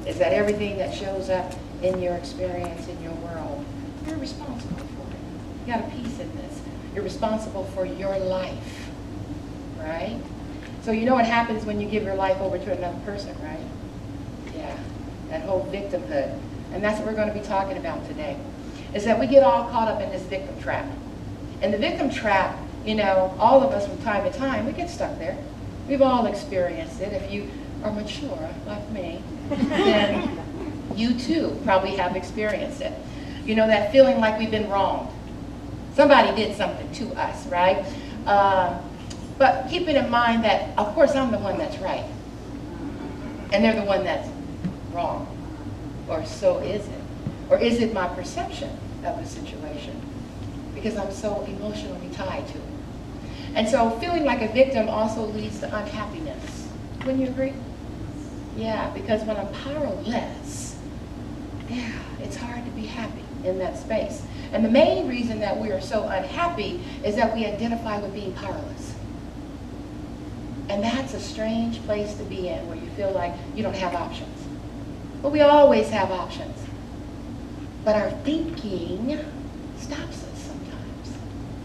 is that everything that shows up in your experience, in your world, you're responsible for it. You got a piece in this. You're responsible for your life, right? So you know what happens when you give your life over to another person, right? Yeah, that whole victimhood. And that's what we're going to be talking about today, is that we get all caught up in this victim trap. And the victim trap, you know, all of us from time to time, we get stuck there. We've all experienced it. If you are mature, like me, then you too probably have experienced it. You know, that feeling like we've been wronged. Somebody did something to us, right? But keeping in mind that, of course, I'm the one that's right. And they're the one that's wrong. Or so is it. Or is it my perception of the situation? Because I'm so emotionally tied to it. And so feeling like a victim also leads to unhappiness. Wouldn't you agree? Yeah, because when I'm powerless, yeah, it's hard to be happy in that space. And the main reason that we are so unhappy is that we identify with being powerless. And that's a strange place to be in, where you feel like you don't have options. But we always have options. But our thinking stops us sometimes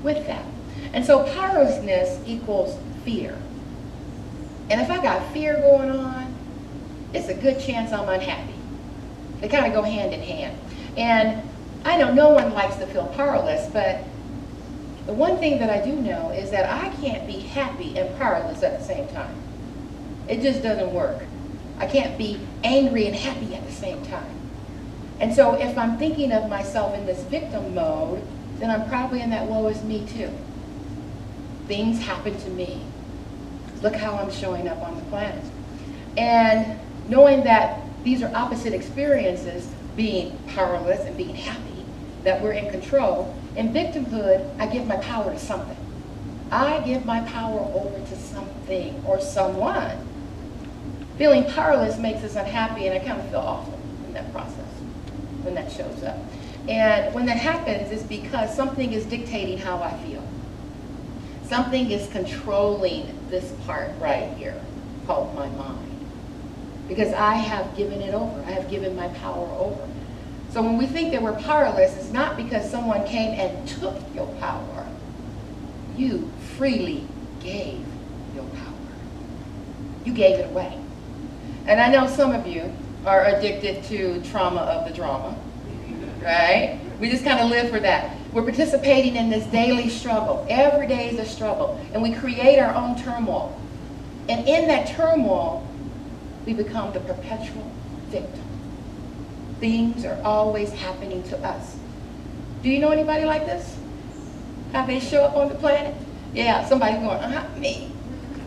with that. And so powerlessness equals fear. And if I got fear going on, it's a good chance I'm unhappy. They kind of go hand in hand. And I know no one likes to feel powerless, but the one thing that I do know is that I can't be happy and powerless at the same time. It just doesn't work. I can't be angry and happy at the same time. And so if I'm thinking of myself in this victim mode, then I'm probably in that woe is me too. Things happen to me. Look how I'm showing up on the planet. And knowing that these are opposite experiences, being powerless and being happy, that we're in control. In victimhood, I give my power to something. I give my power over to something or someone. Feeling powerless makes us unhappy, and I kind of feel awful in that process when that shows up. And when that happens, it's because something is dictating how I feel. Something is controlling this part right here called my mind. Because I have given it over. I have given my power over. So when we think that we're powerless, it's not because someone came and took your power. You freely gave your power. You gave it away. And I know some of you are addicted to trauma of the drama, right? We just kind of live for that. We're participating in this daily struggle. Every day is a struggle. And we create our own turmoil. And in that turmoil, we become the perpetual victim. Things are always happening to us. Do you know anybody like this? How they show up on the planet? Yeah, somebody's going, me.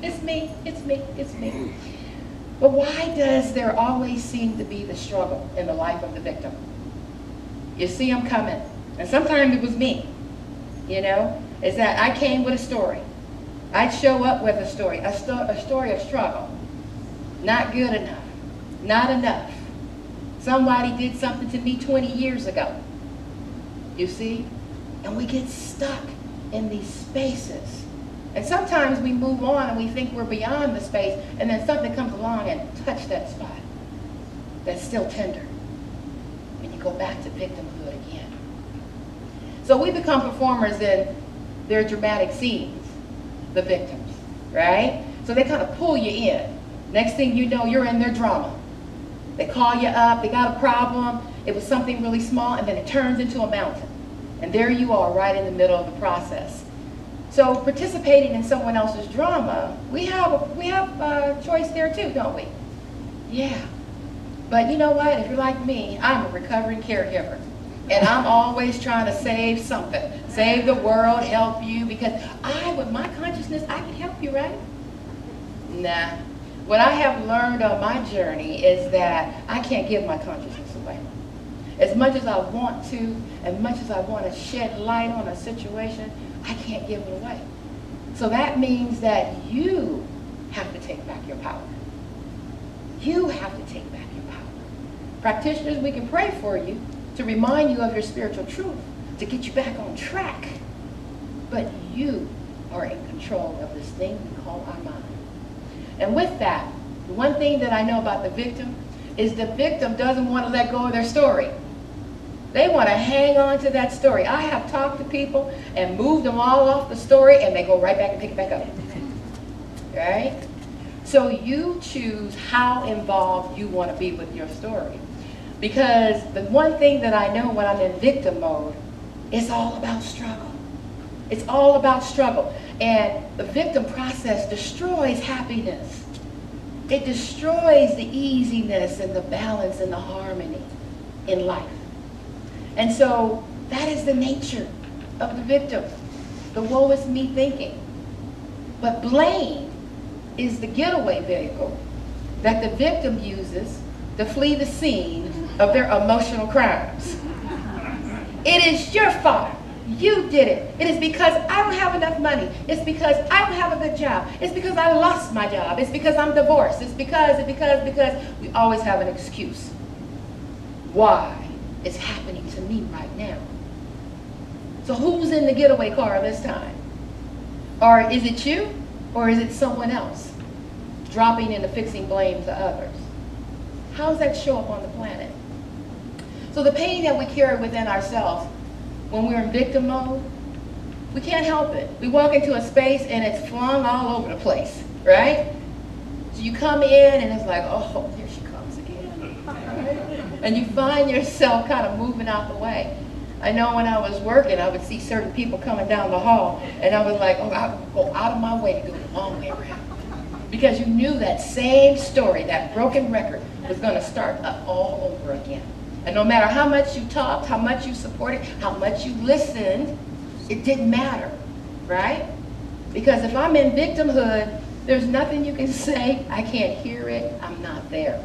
It's me, it's me, it's me. But why does there always seem to be the struggle in the life of the victim? You see them coming. And sometimes it was me, you know, is that I came with a story. I'd show up with a story of struggle. Not good enough. Not enough. Somebody did something to me 20 years ago. You see? And we get stuck in these spaces. And sometimes we move on and we think we're beyond the space, and then something comes along and touch that spot that's still tender. And you go back to victimhood again. So we become performers in their dramatic scenes, the victims, right? So they kind of pull you in. Next thing you know, you're in their drama. They call you up, they got a problem, it was something really small, and then it turns into a mountain. And there you are, right in the middle of the process. So participating in someone else's drama, we have a choice there too, don't we? Yeah. But you know what? If you're like me, I'm a recovering caregiver. And I'm always trying to save something. Save the world, help you, because with my consciousness, I can help you, right? Nah. What I have learned on my journey is that I can't give my consciousness away. As much as I want to, as much as I want to shed light on a situation, I can't give it away. So that means that you have to take back your power. You have to take back your power. Practitioners, we can pray for you to remind you of your spiritual truth, to get you back on track. But you are in control of this thing we call our mind. And with that, the one thing that I know about the victim is the victim doesn't want to let go of their story. They want to hang on to that story. I have talked to people and moved them all off the story, and they go right back and pick it back up. Right? So you choose how involved you want to be with your story. Because the one thing that I know when I'm in victim mode, it's all about struggle. It's all about struggle. And the victim process destroys happiness. It destroys the easiness and the balance and the harmony in life. And so that is the nature of the victim, the woe is me thinking. But blame is the getaway vehicle that the victim uses to flee the scene of their emotional crimes. It is your fault. You did it. It is because I don't have enough money. It's because I don't have a good job. It's because I lost my job. It's because I'm divorced. It's because we always have an excuse. Why it's happening to me right now? So who's in the getaway car this time? Or is it you? Or is it someone else dropping in and fixing blame to others? How does that show up on the planet? So the pain that we carry within ourselves when we're in victim mode, we can't help it. We walk into a space and it's flung all over the place, right? So you come in and it's like, oh, here she comes again. And you find yourself kind of moving out the way. I know when I was working, I would see certain people coming down the hall, and I was like, oh, I would go out of my way to do it the long way around. Because you knew that same story, that broken record, was going to start up all over again. And no matter how much you talked, how much you supported, how much you listened, it didn't matter, right? Because if I'm in victimhood, there's nothing you can say. I can't hear it. I'm not there.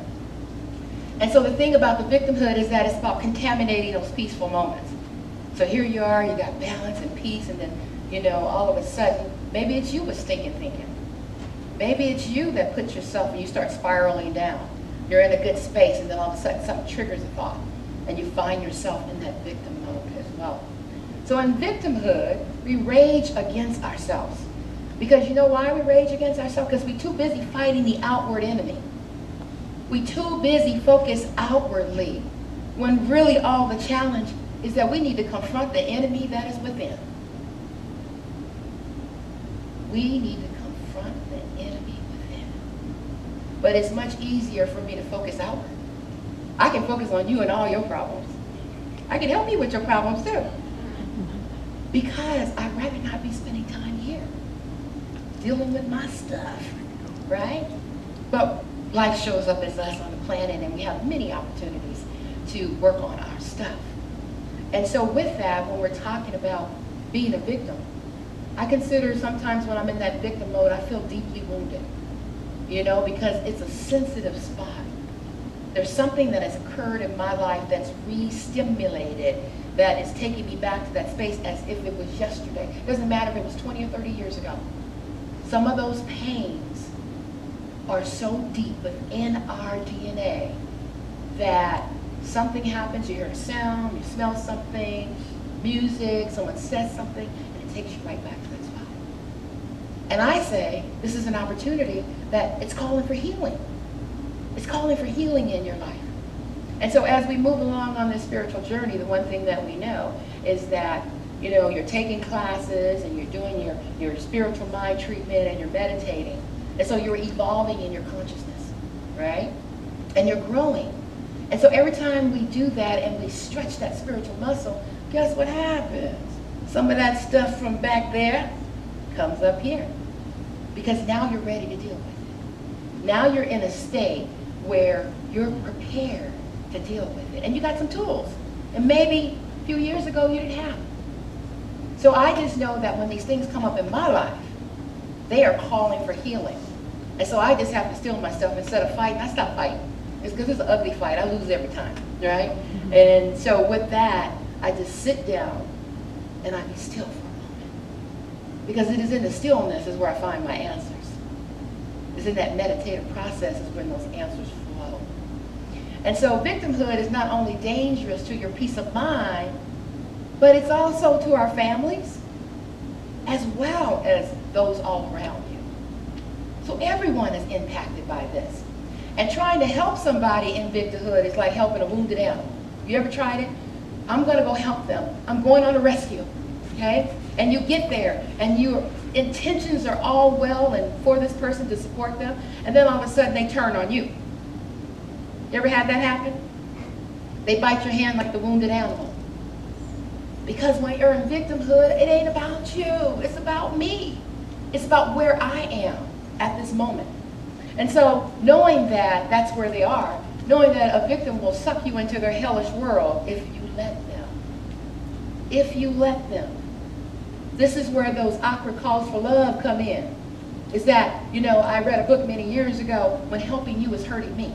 And so the thing about the victimhood is that it's about contaminating those peaceful moments. So here you are, you got balance and peace, and then, you know, all of a sudden, maybe it's you with stinking thinking. Maybe it's you that puts yourself and you start spiraling down. You're in a good space, and then all of a sudden something triggers a thought, and you find yourself in that victim mode as well. So in victimhood, we rage against ourselves. Because you know why we rage against ourselves? Because we're too busy fighting the outward enemy. We're too busy focused outwardly, when really all the challenge is that we need to confront the enemy that is within. We need to confront the enemy within. But it's much easier for me to focus outward. I can focus on you and all your problems. I can help you with your problems too. Because I'd rather not be spending time here, dealing with my stuff, right? But life shows up as us on the planet, and we have many opportunities to work on our stuff. And so with that, when we're talking about being a victim, I consider sometimes when I'm in that victim mode, I feel deeply wounded, you know, because it's a sensitive spot. There's something that has occurred in my life that's re-stimulated, that is taking me back to that space as if it was yesterday. It doesn't matter if it was 20 or 30 years ago. Some of those pains are so deep within our DNA that something happens, you hear a sound, you smell something, music, someone says something, and it takes you right back to that spot. And I say, this is an opportunity that it's calling for healing. It's calling for healing in your life. And so as we move along on this spiritual journey, the one thing that we know is that, you know, you're taking classes and you're doing your spiritual mind treatment and you're meditating. And so you're evolving in your consciousness, right? And you're growing. And so every time we do that and we stretch that spiritual muscle, guess what happens? Some of that stuff from back there comes up here. Because now you're ready to deal with it. Now you're in a state where you're prepared to deal with it. And you got some tools. And maybe a few years ago you didn't have them. So I just know that when these things come up in my life, they are calling for healing. And so I just have to still myself. Instead of fighting, I stop fighting. It's because it's an ugly fight. I lose every time, right? And so with that, I just sit down and I be still for a moment. Because it is in the stillness is where I find my answers. It's in that meditative process is when those answers flow. And so victimhood is not only dangerous to your peace of mind, but it's also to our families, as well as those all around you. So everyone is impacted by this. And trying to help somebody in victimhood is like helping a wounded animal. You ever tried it? I'm going to go help them. I'm going on a rescue. Okay? And you get there, and your intentions are all well and for this person to support them, and then all of a sudden they turn on you. You ever had that happen? They bite your hand like the wounded animal. Because when you're in victimhood, it ain't about you. It's about me. It's about where I am at this moment. And so knowing that that's where they are, knowing that a victim will suck you into their hellish world if you let them. If you let them. This is where those awkward calls for love come in. Is that, I read a book many years ago, when helping you is hurting me.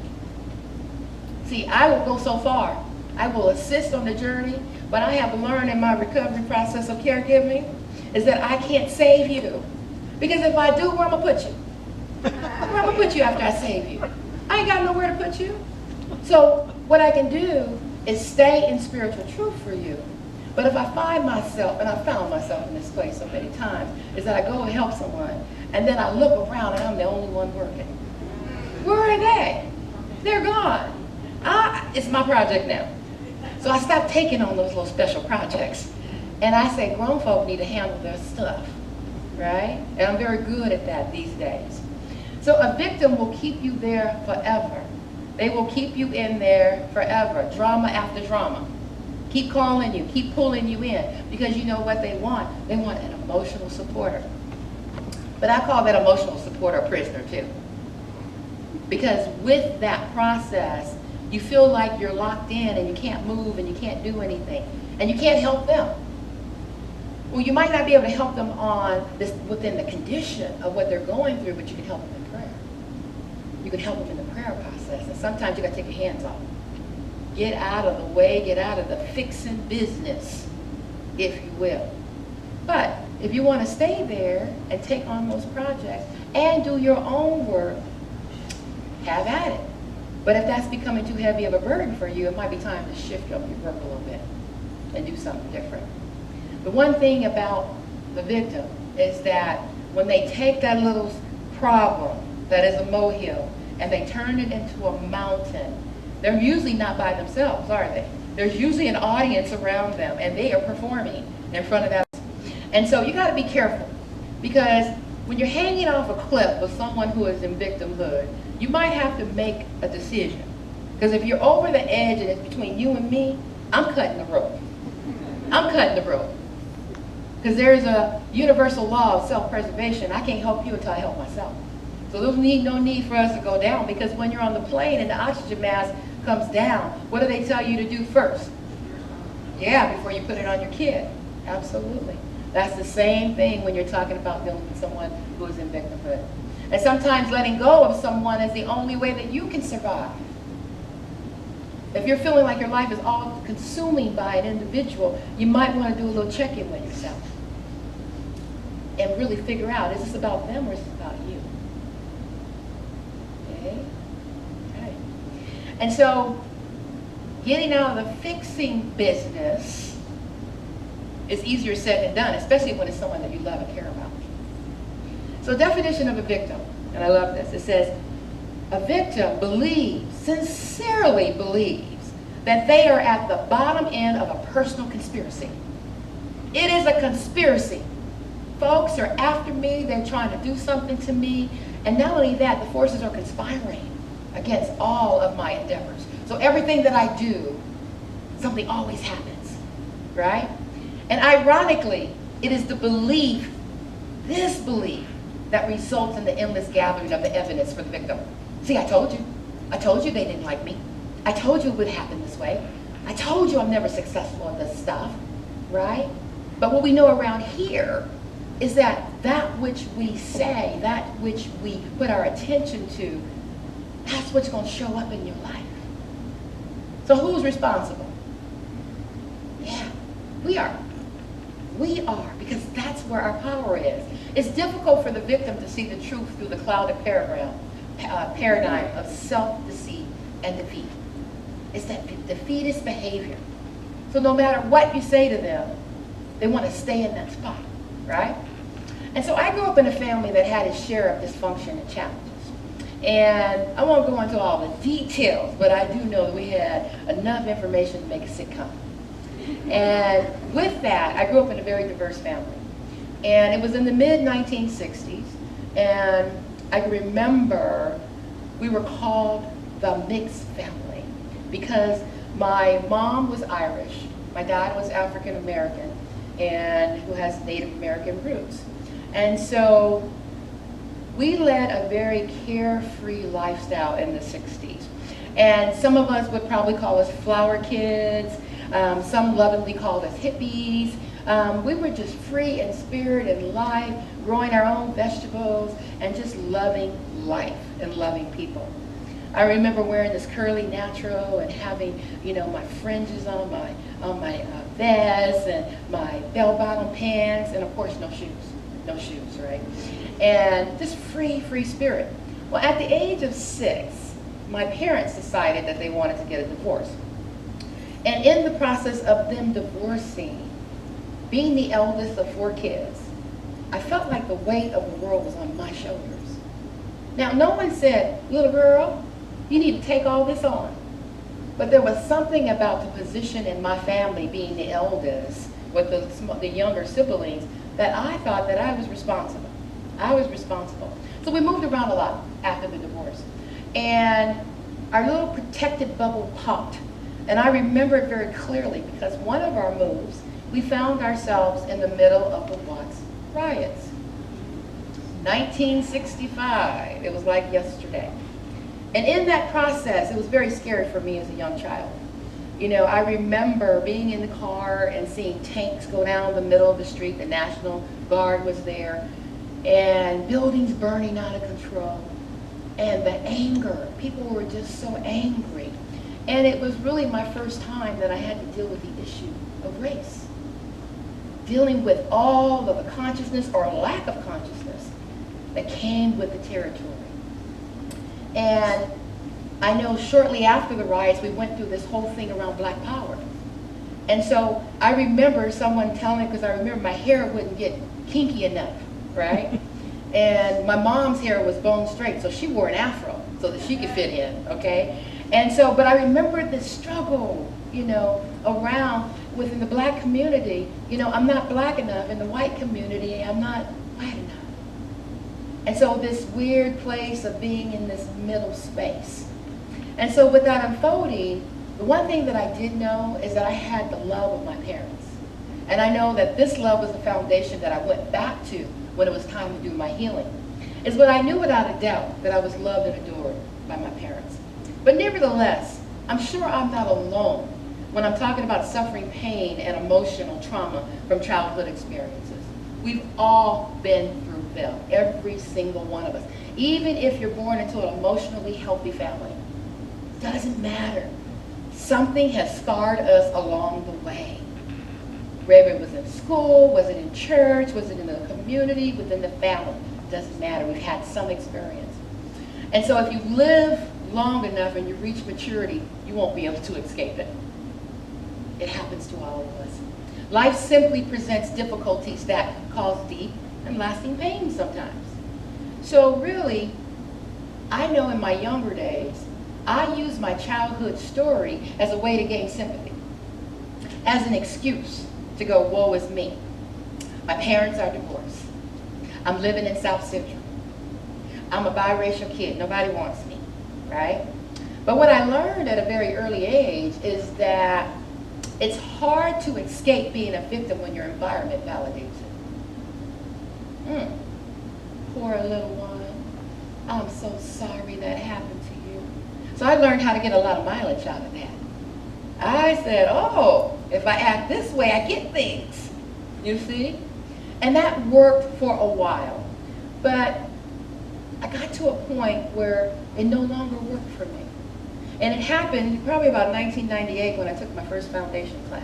See, I will go so far. I will assist on the journey, but I have learned in my recovery process of caregiving is that I can't save you. Because if I do, where am I going to put you? Where am I going to put you after I save you? I ain't got nowhere to put you. So what I can do is stay in spiritual truth for you. But if I find myself, and I've found myself in this place so many times, is that I go and help someone, and then I look around and I'm the only one working. Where are they? They're gone. It's my project now. So I stopped taking on those little special projects. And I say grown folk need to handle their stuff, right? And I'm very good at that these days. So a victim will keep you there forever. They will keep you in there forever, drama after drama. Keep calling you, keep pulling you in, because you know what they want? They want an emotional supporter. But I call that emotional supporter a prisoner too. Because with that process, you feel like you're locked in and you can't move and you can't do anything. And you can't help them. Well, you might not be able to help them on this within the condition of what they're going through, but you can help them in prayer. You can help them in the prayer process. And sometimes you got to take your hands off. Get out of the way, get out of the fixing business, if you will. But if you want to stay there and take on those projects and do your own work, have at it. But if that's becoming too heavy of a burden for you, it might be time to shift up your work a little bit and do something different. The one thing about the victim is that when they take that little problem that is a molehill and they turn it into a mountain, they're usually not by themselves, are they? There's usually an audience around them, and they are performing in front of that. And so you got to be careful, because when you're hanging off a cliff with someone who is in victimhood, you might have to make a decision. Because if you're over the edge and it's between you and me, I'm cutting the rope. I'm cutting the rope. Because there's a universal law of self-preservation. I can't help you until I help myself. So there's no need for us to go down, because when you're on the plane and the oxygen mask comes down, what do they tell you to do first? Yeah, before you put it on your kid. Absolutely. That's the same thing when you're talking about dealing with someone who is in victimhood. And sometimes letting go of someone is the only way that you can survive. If you're feeling like your life is all consuming by an individual, you might want to do a little check-in with yourself and really figure out, is this about them or is this about you? Okay? Okay. And so getting out of the fixing business is easier said than done, especially when it's someone that you love and care about. So definition of a victim, and I love this, it says, a victim believes, sincerely believes, that they are at the bottom end of a personal conspiracy. It is a conspiracy. Folks are after me, they're trying to do something to me, and not only that, the forces are conspiring against all of my endeavors. So everything that I do, something always happens, right? And ironically, it is the belief, this belief, that results in the endless gathering of the evidence for the victim. See, I told you. I told you they didn't like me. I told you it would happen this way. I told you I'm never successful at this stuff, right? But what we know around here is that which we say, that which we put our attention to, that's what's going to show up in your life. So who's responsible? Yeah, we are. We are, because that's where our power is. It's difficult for the victim to see the truth through the clouded paradigm of self-deceit and defeat. It's that defeatist behavior. So no matter what you say to them, they want to stay in that spot, right? And so I grew up in a family that had its share of dysfunction and challenges. And I won't go into all the details, but I do know that we had enough information to make a sitcom. And with that, I grew up in a very diverse family. And it was in the mid-1960s, and I remember we were called the mixed family because my mom was Irish, my dad was African American, and who has Native American roots. And so we led a very carefree lifestyle in the 60s. And some of us would probably call us flower kids. Some lovingly called us hippies. We were just free in spirit and life, growing our own vegetables and just loving life and loving people. I remember wearing this curly natural and having, you know, my fringes on my vest and my bell-bottom pants, and of course no shoes, right? And just free spirit. Well, at the age of 6, my parents decided that they wanted to get a divorce. And in the process of them divorcing, being the eldest of 4 kids, I felt like the weight of the world was on my shoulders. Now, no one said, little girl, you need to take all this on. But there was something about the position in my family, being the eldest with the younger siblings, that I thought that I was responsible. I was responsible. So we moved around a lot after the divorce. And our little protected bubble popped. And I remember it very clearly because one of our moves, we found ourselves in the middle of the Watts riots. 1965, it was like yesterday. And in that process, it was very scary for me as a young child. You know, I remember being in the car and seeing tanks go down the middle of the street. The National Guard was there, and buildings burning out of control. And the anger, people were just so angry. And it was really my first time that I had to deal with the issue of race. Dealing with all of the consciousness or lack of consciousness that came with the territory. And I know shortly after the riots, we went through this whole thing around Black Power. And so I remember someone telling me, because I remember my hair wouldn't get kinky enough, right? And my mom's hair was bone straight, so she wore an afro so that she could fit in, okay? And so, but I remember this struggle, you know, around within the black community. You know, I'm not black enough. In the white community, I'm not white enough. And so this weird place of being in this middle space. And so with that unfolding, the one thing that I did know is that I had the love of my parents. And I know that this love was the foundation that I went back to when it was time to do my healing. It's what I knew without a doubt, that I was loved and adored by my parents. But nevertheless, I'm sure I'm not alone when I'm talking about suffering pain and emotional trauma from childhood experiences. We've all been through them, every single one of us. Even if you're born into an emotionally healthy family, doesn't matter. Something has scarred us along the way. Whether it was in school, was it in church, was it in the community, within the family, doesn't matter. We've had some experience. And so if you live long enough and you reach maturity, you won't be able to escape it. It happens to all of us. Life simply presents difficulties that cause deep and lasting pain sometimes. So really, I know in my younger days, I used my childhood story as a way to gain sympathy, as an excuse to go, woe is me. My parents are divorced. I'm living in South Central. I'm a biracial kid. Nobody wants me, right? But what I learned at a very early age is that it's hard to escape being a victim when your environment validates it. Poor little one. I'm so sorry that happened to you. So I learned how to get a lot of mileage out of that. I said, oh, if I act this way, I get things. You see? And that worked for a while. But I got to a point where it no longer worked for me. And it happened probably about 1998 when I took my first foundation class.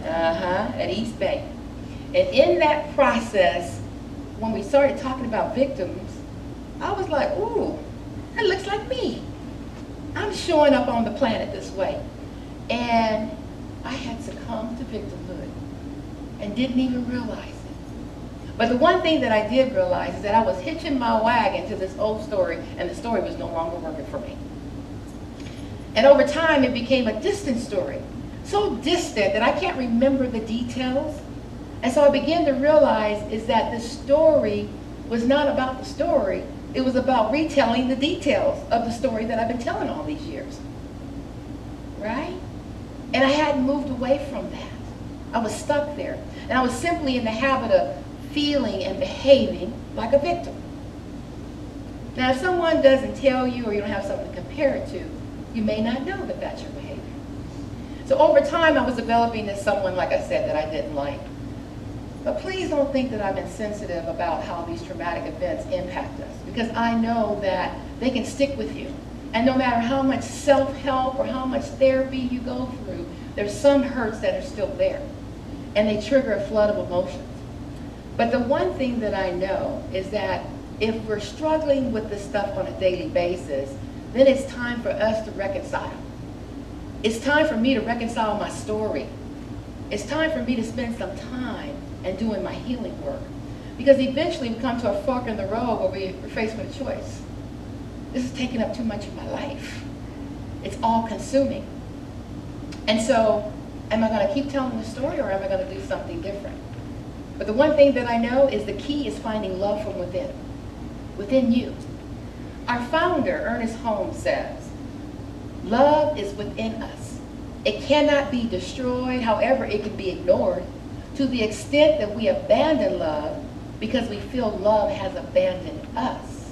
At East Bay. And in that process, when we started talking about victims, I was like, ooh, that looks like me. I'm showing up on the planet this way. And I had succumbed to victimhood and didn't even realize it. But the one thing that I did realize is that I was hitching my wagon to this old story, and the story was no longer working for me. And over time, it became a distant story. So distant that I can't remember the details. And so I began to realize is that the story was not about the story. It was about retelling the details of the story that I've been telling all these years. Right? And I hadn't moved away from that. I was stuck there. And I was simply in the habit of feeling and behaving like a victim. Now, if someone doesn't tell you or you don't have something to compare it to, you may not know that that's your behavior. So over time, I was developing as someone, like I said, that I didn't like. But please don't think that I'm insensitive about how these traumatic events impact us, because I know that they can stick with you. And no matter how much self-help or how much therapy you go through, there's some hurts that are still there. And they trigger a flood of emotions. But the one thing that I know is that if we're struggling with this stuff on a daily basis, then it's time for us to reconcile. It's time for me to reconcile my story. It's time for me to spend some time and doing my healing work. Because eventually we come to a fork in the road where we're faced with a choice. This is taking up too much of my life. It's all consuming. And so, am I going to keep telling the story, or am I going to do something different? But the one thing that I know is the key is finding love from within you. Our founder, Ernest Holmes, says, love is within us. It cannot be destroyed, however, it can be ignored to the extent that we abandon love because we feel love has abandoned us.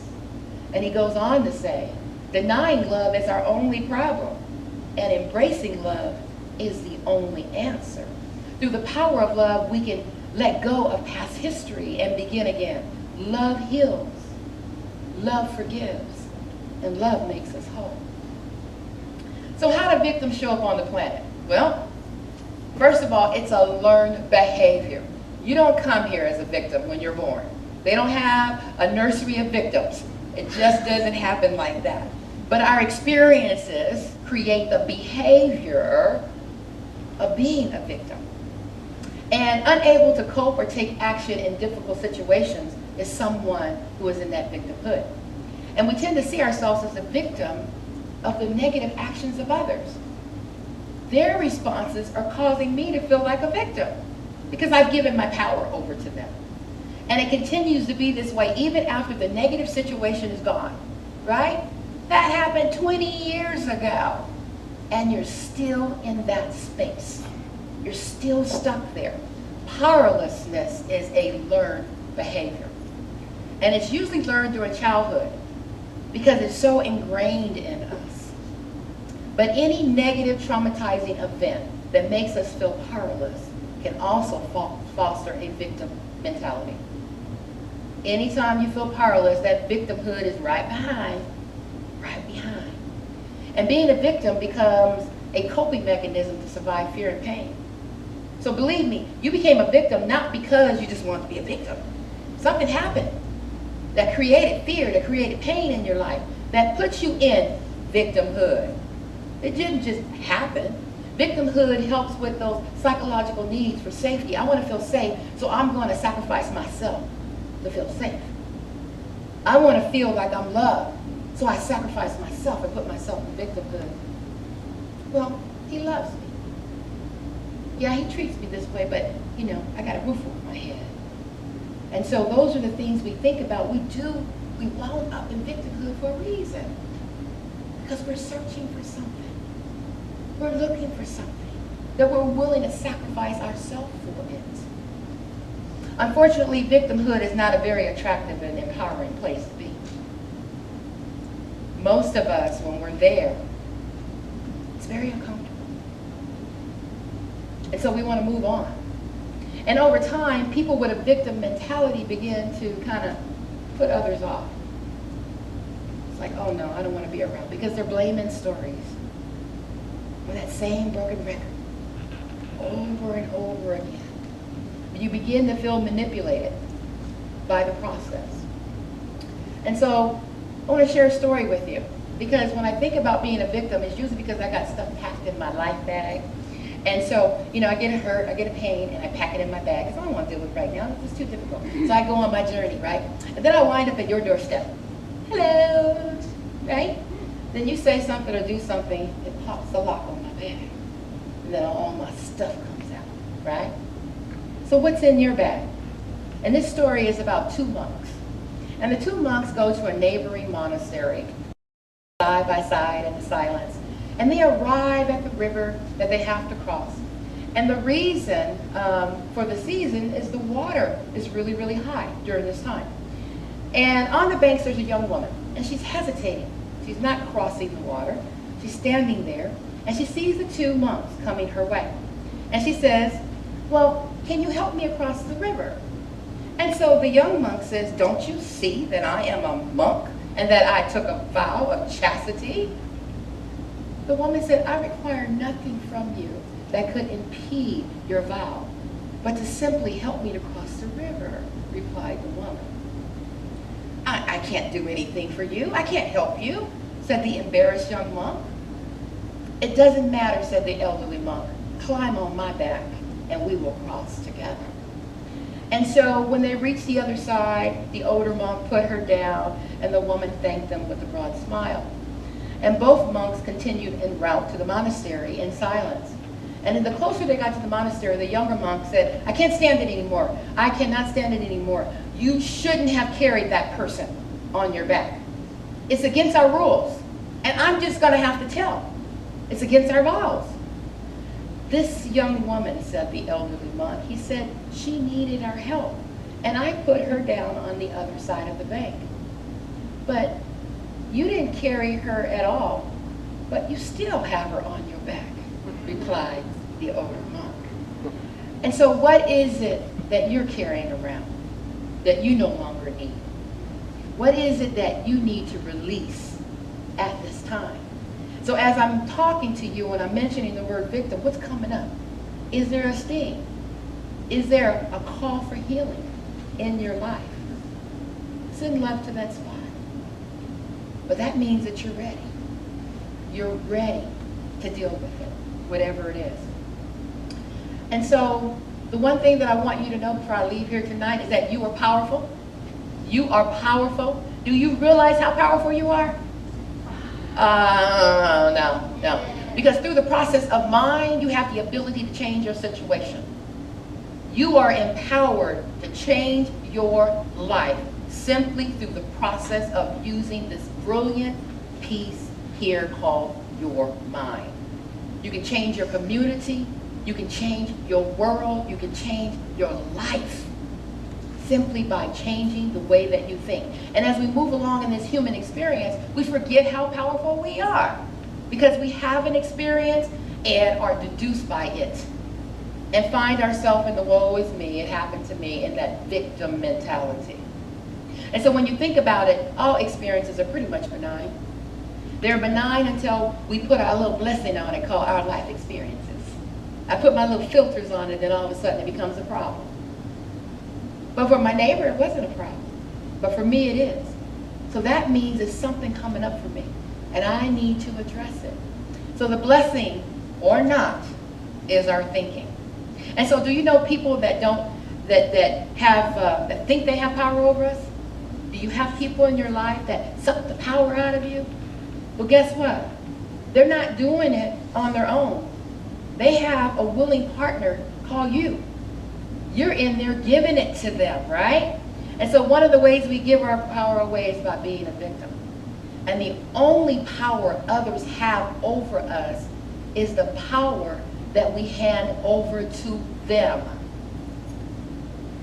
And he goes on to say, denying love is our only problem, and embracing love is the only answer. Through the power of love, we can let go of past history and begin again. Love heals, love forgives, and love makes us whole. So how do victims show up on the planet? Well, first of all, it's a learned behavior. You don't come here as a victim when you're born. They don't have a nursery of victims. It just doesn't happen like that. But our experiences create the behavior of being a victim. And unable to cope or take action in difficult situations is someone who is in that victimhood. And we tend to see ourselves as a victim of the negative actions of others. Their responses are causing me to feel like a victim because I've given my power over to them. And it continues to be this way even after the negative situation is gone, right? That happened 20 years ago, and you're still in that space. You're still stuck there. Powerlessness is a learned behavior. And it's usually learned during childhood because it's so ingrained in us. But any negative traumatizing event that makes us feel powerless can also foster a victim mentality. Anytime you feel powerless, that victimhood is right behind. And being a victim becomes a coping mechanism to survive fear and pain. So believe me, you became a victim not because you just wanted to be a victim. Something happened that created fear, that created pain in your life, that puts you in victimhood. It didn't just happen. Victimhood helps with those psychological needs for safety. I want to feel safe, so I'm going to sacrifice myself to feel safe. I want to feel like I'm loved, so I sacrifice myself and put myself in victimhood. Well, he loves me. Yeah, he treats me this way, but, I got a roof over my head. And so those are the things we think about. We wound up in victimhood for a reason. Because we're searching for something. We're looking for something that we're willing to sacrifice ourselves for it. Unfortunately, victimhood is not a very attractive and empowering place to be. Most of us, when we're there, it's very uncomfortable. And so we want to move on. And over time, people with a victim mentality begin to kind of put others off. It's like, oh no, I don't want to be around, because they're blaming stories with that same broken record over and over again. You begin to feel manipulated by the process. And so I want to share a story with you, because when I think about being a victim, it's usually because I got stuff packed in my life bag, And so, you know, I get a hurt, I get a pain, and I pack it in my bag, because I don't want to deal with it right now. It's too difficult. So I go on my journey, right? And then I wind up at your doorstep. Hello, right? Then you say something or do something, it pops the lock on my bag. And then all my stuff comes out, right? So what's in your bag? And this story is about two monks. And the two monks go to a neighboring monastery, side by side in the silence. And they arrive at the river that they have to cross. And the reason for the season is the water is really, really high during this time. And on the banks there's a young woman, and she's hesitating. She's not crossing the water. She's standing there, and she sees the two monks coming her way. And she says, well, can you help me across the river? And so the young monk says, don't you see that I am a monk and that I took a vow of chastity? The woman said, I require nothing from you that could impede your vow, but to simply help me to cross the river, replied the woman. I can't do anything for you. I can't help you, said the embarrassed young monk. It doesn't matter, said the elderly monk. Climb on my back and we will cross together. And so when they reached the other side, the older monk put her down and the woman thanked them with a broad smile. And both monks continued en route to the monastery in silence. And the closer they got to the monastery, the younger monk said, I can't stand it anymore. I cannot stand it anymore. You shouldn't have carried that person on your back. It's against our rules. And I'm just going to have to tell. It's against our vows. This young woman, said the elderly monk, he said she needed our help. And I put her down on the other side of the bank. But you didn't carry her at all, but you still have her on your back, replied the older monk. And so what is it that you're carrying around that you no longer need? What is it that you need to release at this time? So as I'm talking to you and I'm mentioning the word victim, what's coming up? Is there a sting? Is there a call for healing in your life? Send love to that spot. But that means that you're ready. You're ready to deal with it, whatever it is. And so the one thing that I want you to know before I leave here tonight is that you are powerful. You are powerful. Do you realize how powerful you are? No. Because through the process of mind, you have the ability to change your situation. You are empowered to change your life simply through the process of using this brilliant piece here called your mind. You can change your community, you can change your world, you can change your life simply by changing the way that you think. And as we move along in this human experience, we forget how powerful we are because we have an experience and are deduced by it and find ourselves in the woe is me, it happened to me, in that victim mentality. And so when you think about it, all experiences are pretty much benign. They're benign until we put our little blessing on it called our life experiences. I put my little filters on it and all of a sudden it becomes a problem. But for my neighbor, it wasn't a problem. But for me, it is. So that means there's something coming up for me and I need to address it. So the blessing or not is our thinking. And so do you know people that that think they have power over us? Do you have people in your life that suck the power out of you? Well, guess what? They're not doing it on their own. They have a willing partner called you. You're in there giving it to them, right? And so one of the ways we give our power away is by being a victim. And the only power others have over us is the power that we hand over to them.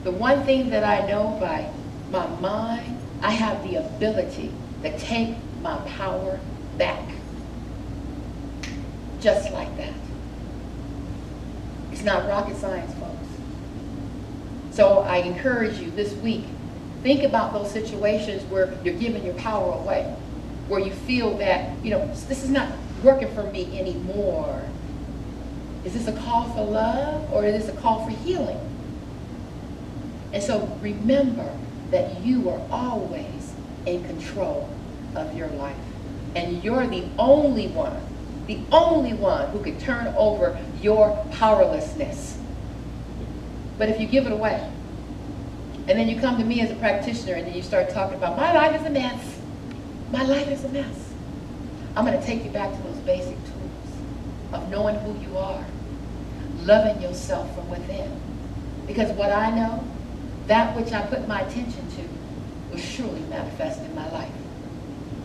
The one thing that I know by my mind, I have the ability to take my power back. Just like that. It's not rocket science, folks. So I encourage you this week, think about those situations where you're giving your power away, where you feel that, this is not working for me anymore. Is this a call for love or is this a call for healing? And so remember that you are always in control of your life. And you're the only one the only one who can turn over your powerlessness. But if you give it away, and then you come to me as a practitioner and then you start talking about, my life is a mess. My life is a mess. I'm going to take you back to those basic tools of knowing who you are, loving yourself from within. Because what I know, that which I put my attention to, will surely manifest in my life.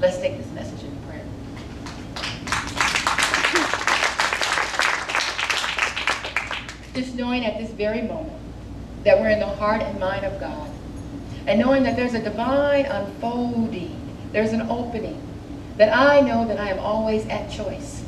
Let's take this message in prayer. Just knowing at this very moment that we're in the heart and mind of God, and knowing that there's a divine unfolding, there's an opening, that I know that I am always at choice.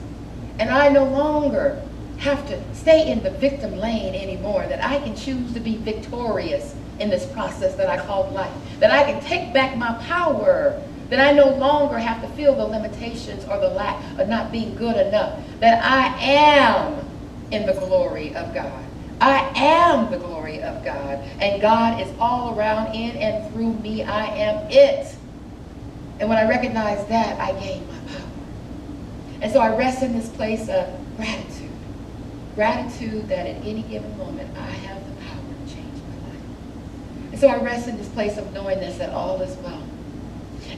And I no longer have to stay in the victim lane anymore, that I can choose to be victorious in this process that I call life, that I can take back my power, that I no longer have to feel the limitations or the lack of not being good enough, that I am in the glory of God. I am the glory of God, and God is all around, in and through me. I am it. And when I recognize that, I gain my power. And so I rest in this place of gratitude. Gratitude that at any given moment, I have the power to change my life. And so I rest in this place of knowing this, that all is well.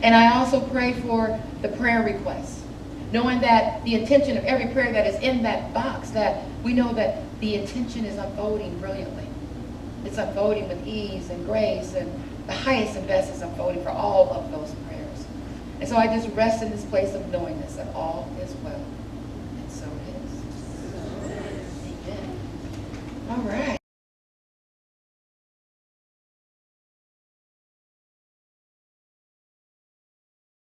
And I also pray for the prayer requests, knowing that the intention of every prayer that is in that box, that we know that the intention is unfolding brilliantly. It's unfolding with ease and grace, and the highest and best is unfolding for all of those prayers. And so I just rest in this place of knowing this, that all is well.